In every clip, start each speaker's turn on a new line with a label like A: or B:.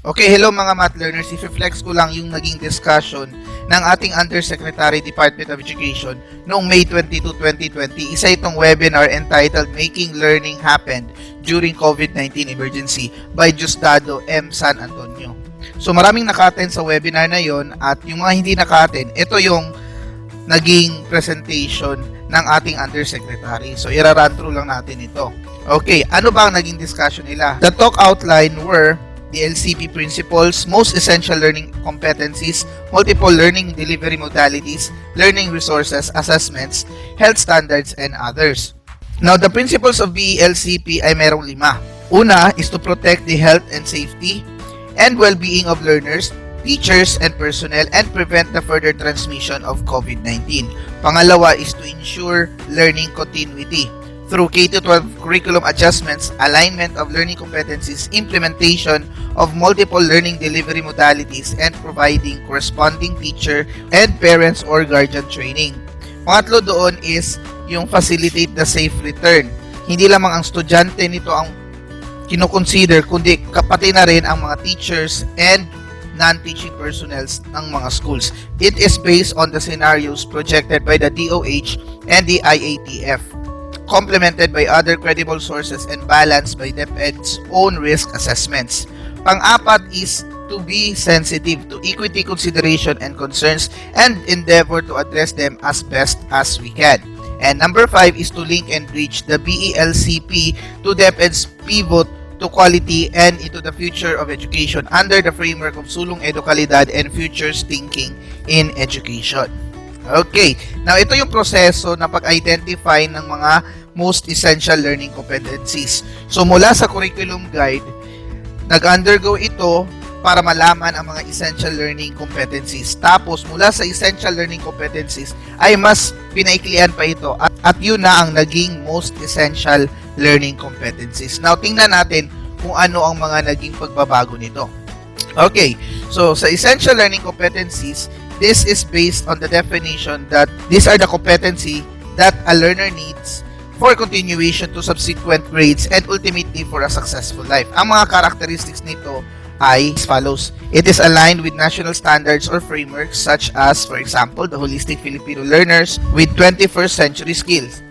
A: Okay, hello mga math learners. I-flex ko lang yung naging discussion ng ating Undersecretary Department of Education noong May 22, 2020. Isa itong webinar entitled Making Learning Happen During COVID-19 Emergency by Diosdado M. San Antonio. So maraming naka-attend sa webinar na yon, at yung mga hindi naka-attend, ito yung naging presentation ng ating Undersecretary. So ira-run through lang natin ito. Okay, ano ba ang naging discussion nila? The talk outline were the LCP principles, most essential learning competencies, multiple learning delivery modalities, learning resources, assessments, health standards, and others. Now, the principles of BELCP ay merong 5. Una is to protect the health and safety and well-being of learners, teachers, and personnel and prevent the further transmission of COVID-19. Pangalawa is to ensure learning continuity through K-12 curriculum adjustments, alignment of learning competencies, implementation of multiple learning delivery modalities, and providing corresponding teacher and parents or guardian training. Pangatlo doon is yung facilitate the safe return. Hindi lamang ang estudyante nito ang kinoconsider, kundi pati na rin ang mga teachers and non-teaching personnel ng mga schools. It is based on the scenarios projected by the DOH and the IATF, complemented by other credible sources and balanced by DepEd's own risk assessments. Pang-apat is to be sensitive to equity consideration and concerns and endeavor to address them as best as we can. And number 5 is to link and bridge the BELCP to DepEd's pivot to quality and into the future of education under the framework of sulong edukalidad and futures thinking in education. Okay, now ito yung proseso na pag-identify ng mga most essential learning competencies. So mula sa curriculum guide, nag-undergo ito para malaman ang mga essential learning competencies. Tapos mula sa essential learning competencies ay mas pinaiklian pa ito at yun na ang naging most essential learning competencies. Now tingnan natin kung ano ang mga naging pagbabago nito. Okay, so sa essential learning competencies, this is based on the definition that these are the competency that a learner needs for continuation to subsequent grades and ultimately for a successful life. Ang mga characteristics nito ay as follows. It is aligned with national standards or frameworks such as, for example, the Holistic Filipino Learners with 21st Century Skills.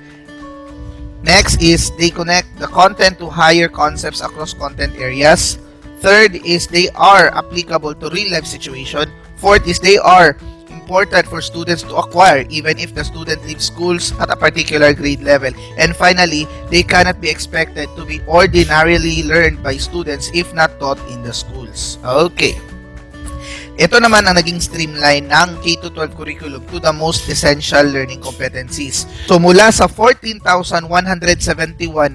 A: Next is they connect the content to higher concepts across content areas. Third is they are applicable to real-life situation. Fourth is they are important for students to acquire even if the student leaves schools at a particular grade level. And finally, they cannot be expected to be ordinarily learned by students if not taught in the schools. Okay. Ito naman ang naging streamline ng K-12 curriculum to the most essential learning competencies. So mula sa 14,171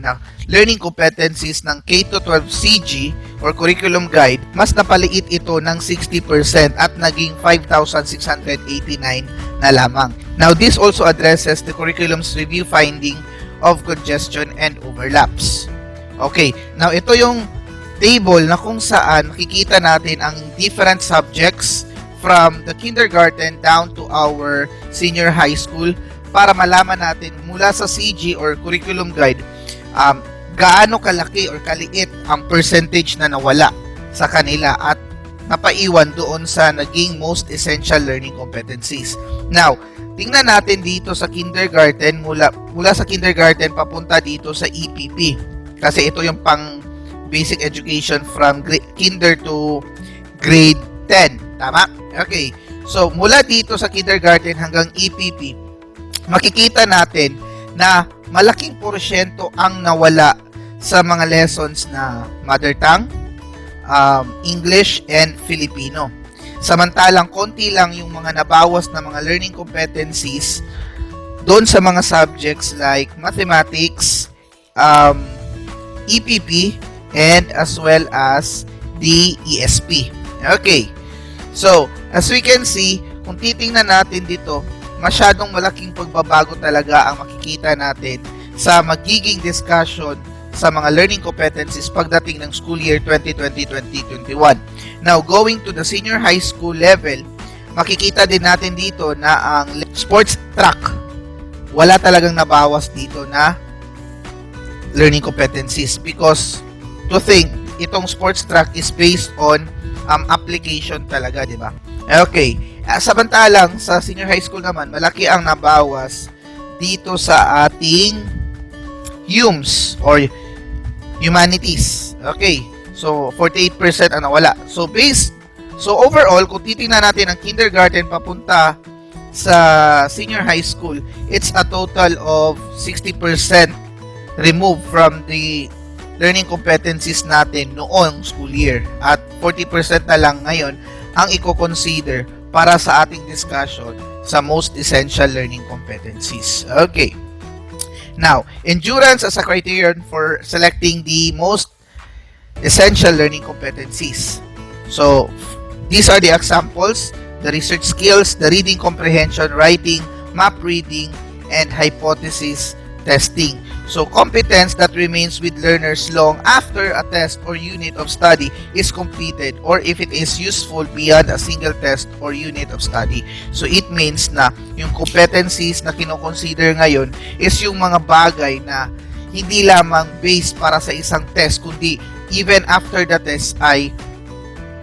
A: na learning competencies ng K-12 CG or curriculum guide, mas napaliit ito ng 60% at naging 5,689 na lamang. Now this also addresses the curriculum's review finding of congestion and overlaps. Okay, now ito yung table na kung saan makikita natin ang different subjects from the kindergarten down to our senior high school para malaman natin mula sa CG or curriculum guide gaano kalaki or kaliit ang percentage na nawala sa kanila at napaiwan doon sa naging most essential learning competencies. Now, tingnan natin dito sa kindergarten, mula sa kindergarten papunta dito sa EPP kasi ito yung pang basic education from kinder to grade 10. Tama? Okay. So, mula dito sa kindergarten hanggang EPP, makikita natin na malaking porsyento ang nawala sa mga lessons na mother tongue, English, and Filipino. Samantalang, konti lang yung mga nabawas na mga learning competencies doon sa mga subjects like mathematics, EPP, and as well as the ESP. Okay. So, as we can see, kung titingnan natin dito, masyadong malaking pagbabago talaga ang makikita natin sa magiging discussion sa mga learning competencies pagdating ng school year 2020-2021. Now, going to the senior high school level, makikita din natin dito na ang sports track, wala talagang nabawas dito na learning competencies because to think itong sports track is based on application talaga, di ba? Okay. Samantalang sa senior high school naman, malaki ang nabawas dito sa ating HUMS or Humanities. Okay. So 48% ang nawala. So overall, kung titingnan natin ang kindergarten papunta sa senior high school, it's a total of 60% removed from the learning competencies natin noong school year. At 40% na lang ngayon ang i-consider para sa ating discussion sa most essential learning competencies. Okay. Now, endurance as a criterion for selecting the most essential learning competencies. So, these are the examples: the research skills, the reading comprehension, writing, map reading, and hypothesis testing. So, competence that remains with learners long after a test or unit of study is completed, or if it is useful beyond a single test or unit of study. So, it means na yung competencies na kinoconsider ngayon is yung mga bagay na hindi lamang based para sa isang test, kundi even after the test ay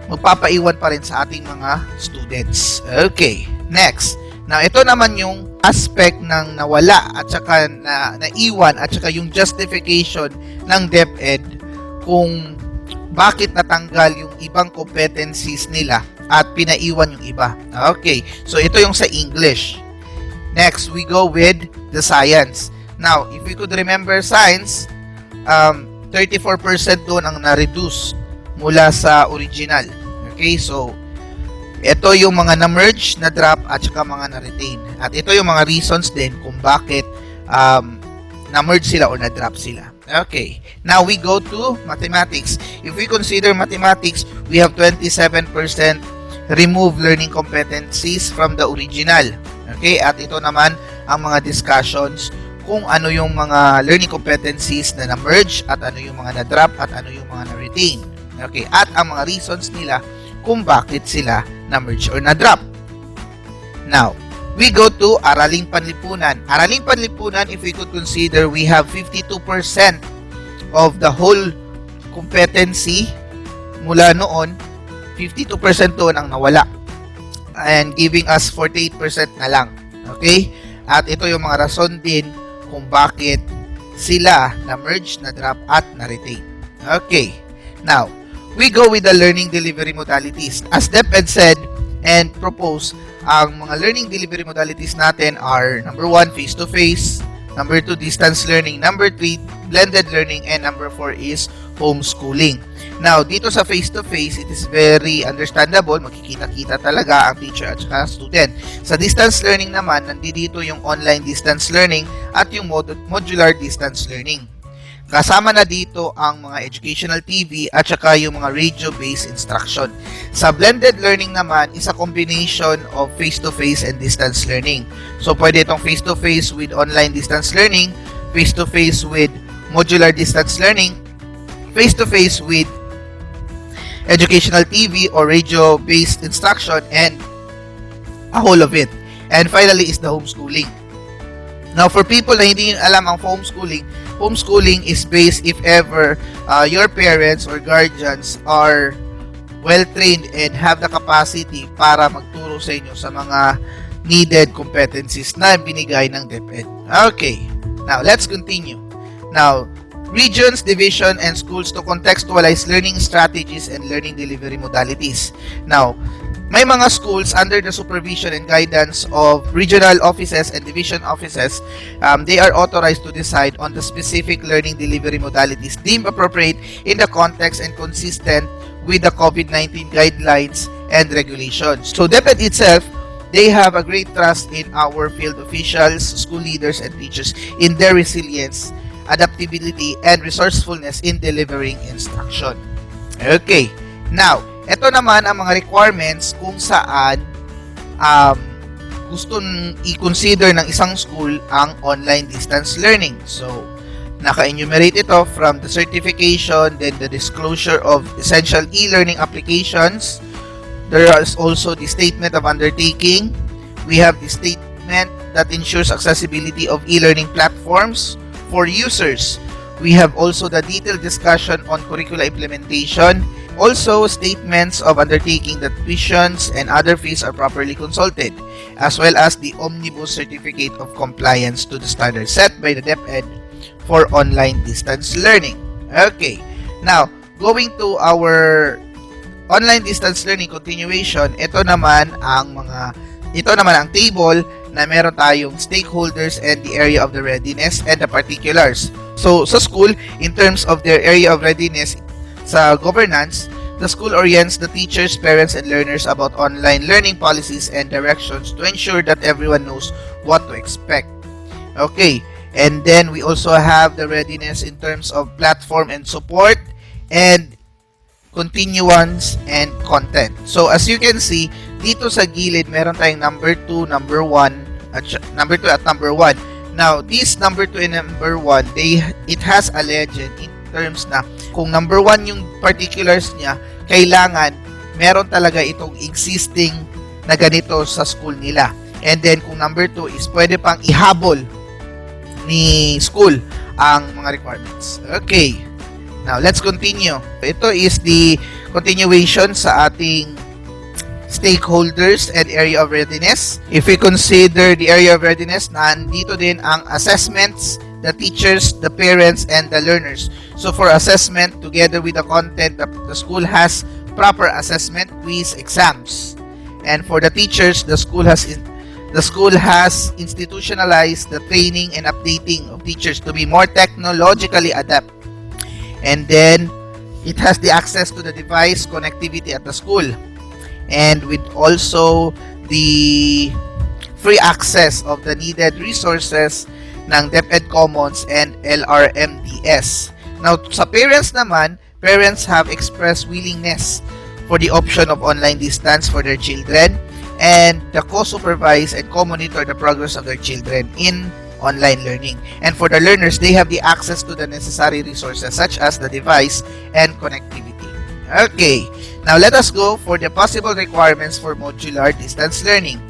A: magpapaiwan pa rin sa ating mga students. Okay, next. Now, ito naman yung aspect ng nawala at saka naiwan at saka yung justification ng DepEd kung bakit natanggal yung ibang competencies nila at pinaiwan yung iba. Okay, so ito yung sa English. Next, we go with the science. Now, if we could remember science, 34% doon ang na-reduce mula sa original. Okay, so ito yung mga na-merge, na-drop, at saka mga na-retain. At ito yung mga reasons din kung bakit na-merge sila or na-drop sila. Okay. Now, we go to mathematics. If we consider mathematics, we have 27% removed learning competencies from the original. Okay. At ito naman ang mga discussions kung ano yung mga learning competencies na na-merge, at ano yung mga na-drop, at ano yung mga na-retain. Okay. At ang mga reasons nila kung bakit sila na-merge or na-drop. Now, we go to Araling Panlipunan. Araling Panlipunan, if we could consider, we have 52% of the whole competency mula noon. 52% doon ang nawala. And giving us 48% na lang. Okay? At ito yung mga rason din kung bakit sila na-merge, na-drop, at na-retain. Okay. Now, we go with the learning delivery modalities. As DepEd said and proposed, ang mga learning delivery modalities natin are number 1, face-to-face, number 2, distance learning, number 3, blended learning, and number 4 is homeschooling. Now, dito sa face-to-face, it is very understandable, makikita-kita talaga ang teacher at saka student. Sa distance learning naman, nandito yung online distance learning at yung modular distance learning. Kasama na dito ang mga educational TV at saka yung mga radio-based instruction. Sa blended learning naman, is a combination of face-to-face and distance learning. So, pwede itong face-to-face with online distance learning, face-to-face with modular distance learning, face-to-face with educational TV or radio-based instruction, and a whole of it. And finally is the homeschooling. Now, for people na hindi alam ang homeschooling, homeschooling is based if ever your parents or guardians are well-trained and have the capacity para magturo sa inyo sa mga needed competencies na binigay ng DepEd. Okay, now let's continue. Now, regions, division, and schools to contextualize learning strategies and learning delivery modalities. Now, may mga schools under the supervision and guidance of regional offices and division offices, they are authorized to decide on the specific learning delivery modalities deemed appropriate in the context and consistent with the COVID-19 guidelines and regulations. So DepEd itself, they have a great trust in our field officials, school leaders, and teachers in their resilience, adaptability, and resourcefulness in delivering instruction. Okay, now, ito naman ang mga requirements kung saan gusto i-consider ng isang school ang online distance learning. So, naka-enumerate ito from the certification, then the disclosure of essential e-learning applications. There is also the statement of undertaking. We have the statement that ensures accessibility of e-learning platforms for users. We have also the detailed discussion on curricular implementation, Also, statements of undertaking that tuitions and other fees are properly consulted, as well as the Omnibus Certificate of Compliance to the standards set by the DepEd for online distance learning. Okay, now, going to our online distance learning continuation, ito naman ang table na meron tayong stakeholders and the area of the readiness and the particulars. So, sa school, in terms of their area of readiness, sa governance, the school orients the teachers, parents, and learners about online learning policies and directions to ensure that everyone knows what to expect. Okay, and then we also have the readiness in terms of platform and support, and continuance and content. So, as you can see, dito sa gilid, meron tayong number 2, number 1, at number 2 at number 1. Now, this number 2 and number 1, it has a legend in terms na kung number 1 yung particulars niya, kailangan meron talaga itong existing na ganito sa school nila. And then, kung number 2 is pwede pang ihabol ni school ang mga requirements. Okay. Now, let's continue. Ito is the continuation sa ating stakeholders and area of readiness. If we consider the area of readiness, nandito din ang assessments, the teachers, the parents, and the learners. So, for assessment, together with the content, the school has proper assessment, quiz, exams. And for the teachers, the school has institutionalized the training and updating of teachers to be more technologically adept. And then, it has the access to the device connectivity at the school. And with also the free access of the needed resources ng DepEd Commons and LRMDS. Now, sa parents naman, parents have expressed willingness for the option of online distance for their children, and the co-supervise and co-monitor the progress of their children in online learning. And for the learners, they have the access to the necessary resources such as the device and connectivity. Okay, now let us go for the possible requirements for modular distance learning.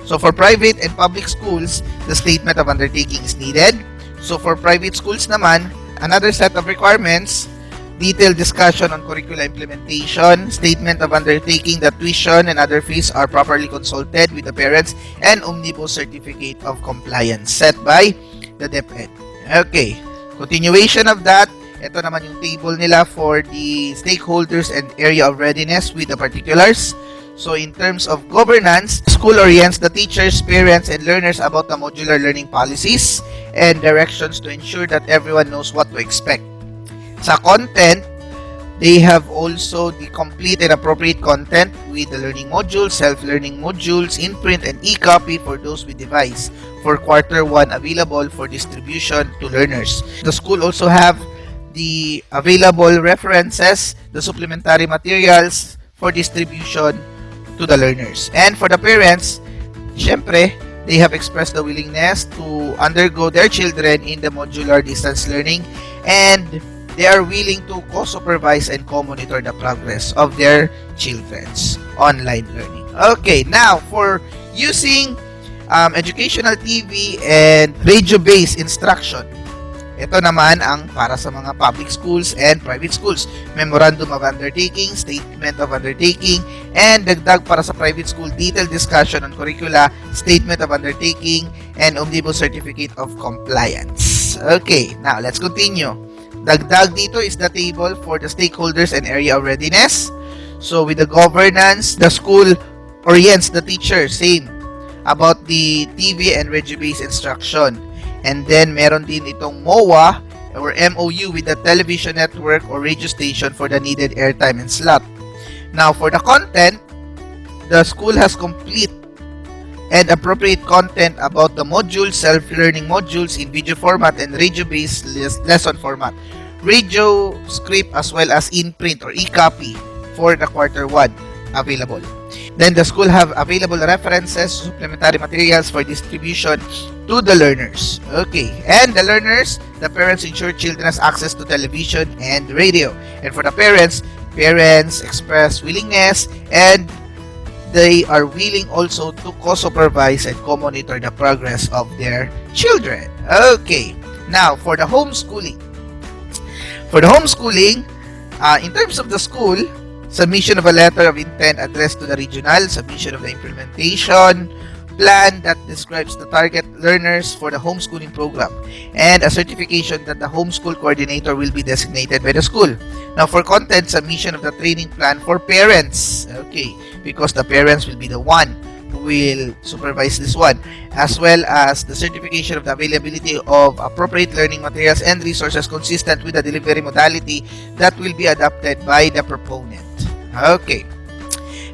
A: So for private and public schools, the statement of undertaking is needed. So for private schools naman, another set of requirements, detailed discussion on curricular implementation, statement of undertaking that tuition and other fees are properly consulted with the parents, and Omnibus Certificate of Compliance set by the DepEd. Okay, continuation of that, ito naman yung table nila for the stakeholders and area of readiness with the particulars. So in terms of governance, school orients the teachers, parents, and learners about the modular learning policies and directions to ensure that everyone knows what to expect. Sa content, they have also the complete and appropriate content with the learning modules, self-learning modules, in-print and e-copy for those with device for quarter 1 available for distribution to learners. The school also have the available references, the supplementary materials for distribution to the learners. And for the parents, syempre, they have expressed the willingness to undergo their children in the modular distance learning, and they are willing to co-supervise and co-monitor the progress of their children's online learning. Okay, now for using educational TV and radio-based instruction, ito naman ang para sa mga public schools and private schools. Memorandum of Undertaking, Statement of Undertaking, and dagdag para sa private school, detailed discussion on curricula, Statement of Undertaking, and Omnibus Certificate of Compliance. Okay, now let's continue. Dagdag dito is the table for the stakeholders and area of readiness. So with the governance, the school orients the teacher, same, about the TV and radio-based instruction. And then, meron din itong MOA or MOU with the television network or radio station for the needed airtime and slot. Now, for the content, the school has complete and appropriate content about the modules, self-learning modules in video format and radio-based lesson format. Radio script as well as in-print or e-copy for the quarter 1 available. Then the school have available references, supplementary materials for distribution to the learners. Okay, and the learners, the parents ensure children has access to television and radio. And for the parents express willingness, and they are willing also to co-supervise and co-monitor the progress of their children. Okay, now for the homeschooling. For the homeschooling, in terms of the school, submission of a letter of intent addressed to the regional, submission of the implementation plan that describes the target learners for the homeschooling program, and a certification that the homeschool coordinator will be designated by the school. Now, for content, submission of the training plan for parents, okay, because the parents will be the one who will supervise this one, as well as the certification of the availability of appropriate learning materials and resources consistent with the delivery modality that will be adopted by the proponent. Okay.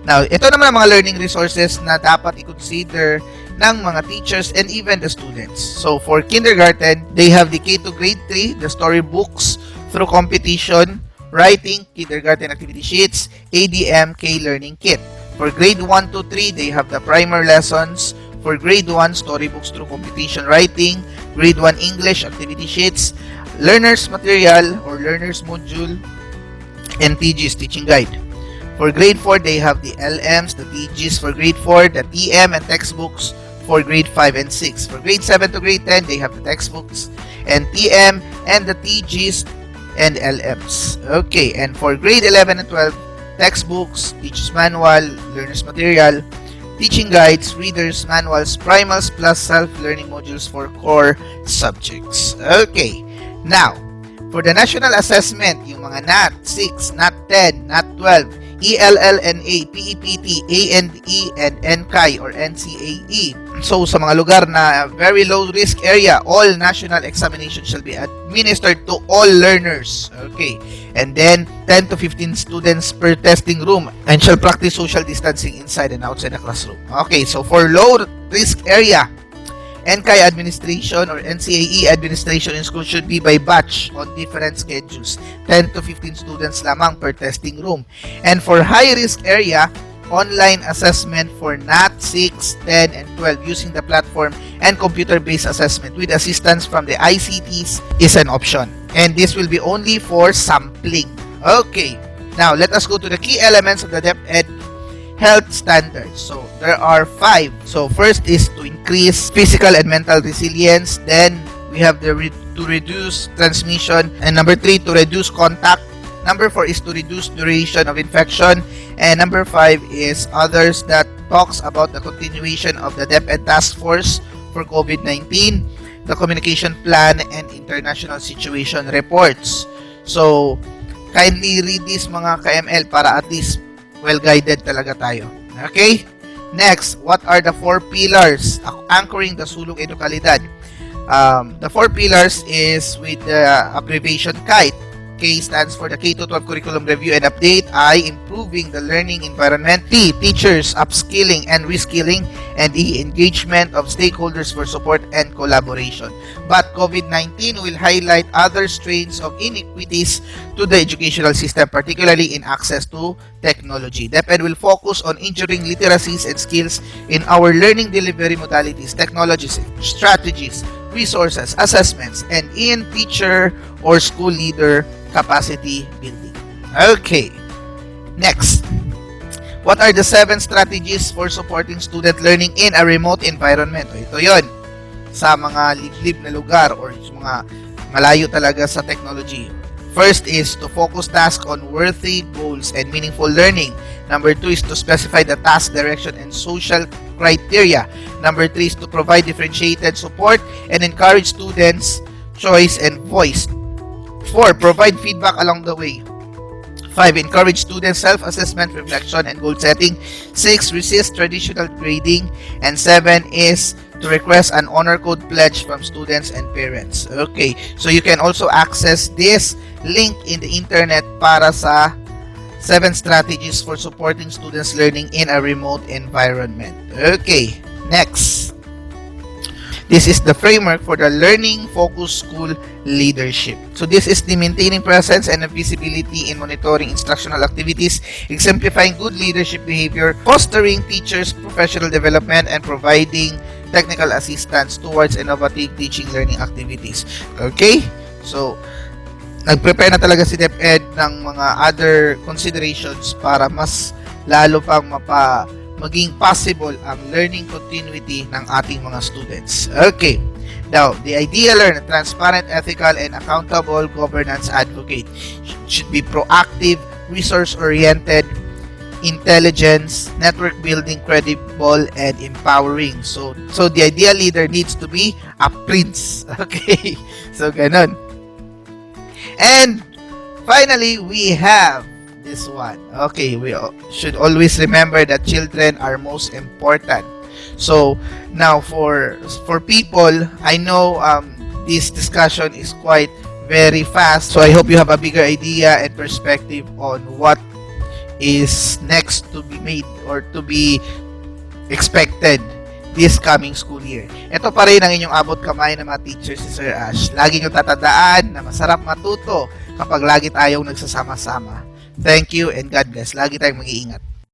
A: Now, ito naman ang mga learning resources na dapat i-consider ng mga teachers and even the students. So, for kindergarten, they have the K to grade 3, the storybooks through competition, writing, kindergarten activity sheets, ADM, K-learning kit. For grade 1 to 3, they have the primer lessons. For grade 1, storybooks through competition, writing, grade 1 English activity sheets, learner's material or learner's module, and TG's teaching guide. For grade 4, they have the LMs, the TGs for grade 4, the TM and textbooks for grade 5 and 6. For grade 7 to grade 10, they have the textbooks and TM and the TGs and LMs. Okay, and for grade 11 and 12, textbooks, teacher's manual, learner's material, teaching guides, readers, manuals, primals plus self-learning modules for core subjects. Okay, now, for the national assessment, yung mga NAT 6, NAT 10, NAT 12, ELLNA, PEPT, A&E, and NCAI or NCAE. So, sa mga lugar na very low risk area, all national examinations shall be administered to all learners. Okay. And then, 10 to 15 students per testing room and shall practice social distancing inside and outside the classroom. Okay. So, for low risk area, NCAI administration or NCAE administration in school should be by batch on different schedules. 10 to 15 students lamang per testing room. And for high-risk area, online assessment for NAT 6, 10, and 12 using the platform and computer-based assessment with assistance from the ICTs is an option. And this will be only for sampling. Okay. Now, let us go to the key elements of the DepEd health standards. So, there are 5. So, first is to increase physical and mental resilience. Then, we have to reduce transmission. And number 3, to reduce contact. Number 4 is to reduce duration of infection. And number 5 is others that talks about the continuation of the DepEd Task Force for COVID-19, the communication plan, and international situation reports. So, kindly read this mga KML para at least well-guided talaga tayo. Okay? Next, what are the 4 pillars anchoring the sulong edukalidad? The 4 pillars is with the abbreviation KITE. K stands for the K-12 Curriculum Review and Update. I, improving the learning environment. T, teachers, upskilling and reskilling. And E, engagement of stakeholders for support and collaboration. But COVID-19 will highlight other strains of inequities to the educational system, particularly in access to technology. DepEd will focus on ensuring literacies and skills in our learning delivery modalities, technologies, strategies, resources, assessments, and in teacher or school leader capacity building. Okay. Next. What are the 7 strategies for supporting student learning in a remote environment? Ito yon. Sa mga liblib na lugar or sa mga malayo talaga sa technology. First is to focus task on worthy goals and meaningful learning. Number 2 is to specify the task direction and social criteria. Number 3 is to provide differentiated support and encourage students' choice and voice. 4. Provide feedback along the way. 5. Encourage students' self-assessment, reflection, and goal setting. 6. Resist traditional grading. And 7 is to request an honor code pledge from students and parents. Okay, so you can also access this link in the internet para sa 7 strategies for supporting students' learning in a remote environment. Okay, next. This is the framework for the learning-focused school leadership. So this is the maintaining presence and visibility in monitoring instructional activities, exemplifying good leadership behavior, fostering teachers' professional development, and providing technical assistance towards innovative teaching learning activities. Okay? So, nag-prepare na talaga si DepEd ng mga other considerations para mas lalo pang maging possible ang learning continuity ng ating mga students. Okay. Now, the ideal learner, transparent, ethical, and accountable governance advocate should be proactive, resource-oriented, intelligence, network building, credible, and empowering. So the ideal leader needs to be a prince. Okay? So, ganon. And finally, we have this one. Okay, we should always remember that children are most important. So, now for people, I know this discussion is quite very fast. So, I hope you have a bigger idea and perspective on what is next to be made or to be expected this coming school year. Ito pa rin ang inyong abot kamay ng mga teachers si Sir Ash. Lagi nyo tatandaan na masarap matuto kapag lagi tayong nagsasama-sama. Thank you and God bless. Lagi tayong mag-iingat.